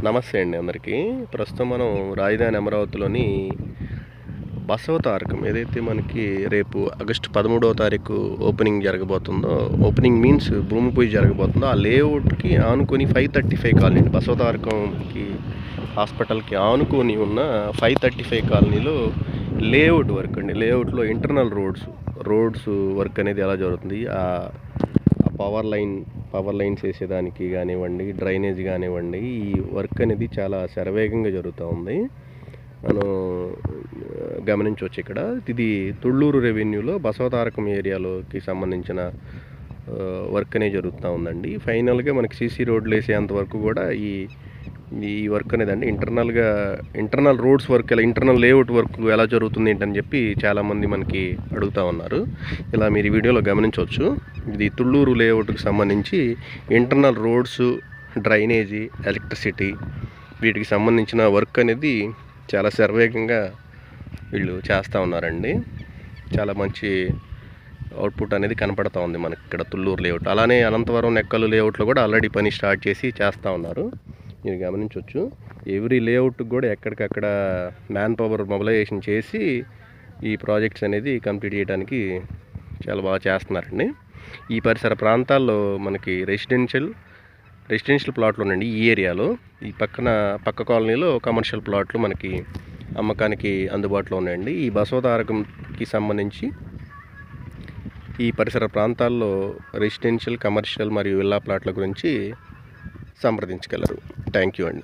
నమస్తే అండి అందరికీ. ప్రస్తుతం మనం రాజధాని అమరావతిలోని బసవతారకం ఏదైతే మనకి రేపు ఆగస్టు 13వ తారీఖు ఓపెనింగ్ జరగబోతుందో, ఓపెనింగ్ మీన్స్ భూమి పూజ జరగబోతుందో, ఆ లేఅవుట్కి ఆనుకొని 535 కాలనీ అండి. బసవతారకంకి హాస్పిటల్కి ఆనుకొని ఉన్న 535 కాలనీలో లేఅవుట్ వర్క్ అండి. లేఅవుట్లో ఇంటర్నల్ రోడ్స్ వర్క్ అనేది ఎలా జరుగుతుంది, ఆ పవర్ లైన్స్ వేసేదానికి కానివ్వండి, డ్రైనేజ్ కానివ్వండి, ఈ వర్క్ అనేది చాలా శరవేగంగా జరుగుతూ ఉంది. మనం గమనించవచ్చు ఇక్కడ. ఇది తుళ్ళూరు రెవెన్యూలో బసవతారకం ఏరియాలోకి సంబంధించిన వర్క్ అనేది జరుగుతూ ఉందండి. ఫైనల్గా మనకి సీసీ రోడ్లు వేసేంత వరకు కూడా ఈ వర్క్ అనేది అండి ఇంటర్నల్ రోడ్స్ వర్క్, ఇలా ఇంటర్నల్ లేఅవుట్ వర్క్ ఎలా జరుగుతుంది ఏంటని చెప్పి చాలామంది మనకి అడుగుతూ ఉన్నారు. ఇలా మీరు ఈ వీడియోలో గమనించవచ్చు. ఇది తుళ్ళూరు లేఅవుట్కి సంబంధించి ఇంటర్నల్ రోడ్స్, డ్రైనేజీ, ఎలక్ట్రిసిటీ వీటికి సంబంధించిన వర్క్ అనేది చాలా శరవేగంగా వీళ్ళు చేస్తూ ఉన్నారండి. చాలా మంచి అవుట్పుట్ అనేది కనపడతా ఉంది మనకి ఇక్కడ తుళ్ళూరు లేఅవుట్. అలానే అనంతవరం, నెక్కలు లేఅవుట్లో కూడా ఆల్రెడీ పని స్టార్ట్ చేసి చేస్తూ ఉన్నారు. మీరు గమనించవచ్చు. ఎవ్రీ లేఅవుట్కి కూడా ఎక్కడికక్కడ మ్యాన్ పవర్ మొబిలైజేషన్ చేసి ఈ ప్రాజెక్ట్స్ అనేది కంప్లీట్ చేయడానికి చాలా బాగా చేస్తున్నారండి. ఈ పరిసర ప్రాంతాల్లో మనకి రెసిడెన్షియల్ ప్లాట్లు ఉన్నాయండి. ఈ ఏరియాలో ఈ పక్క కాలనీలో కమర్షియల్ ప్లాట్లు మనకి అమ్మకానికి అందుబాటులో ఉన్నాయండి. ఈ బసవతారకంకి సంబంధించి ఈ పరిసర ప్రాంతాల్లో రెసిడెన్షియల్, కమర్షియల్ మరియు విల్లా ప్లాట్ల గురించి సంప్రదించగలరు. థ్యాంక్ యూ అండి.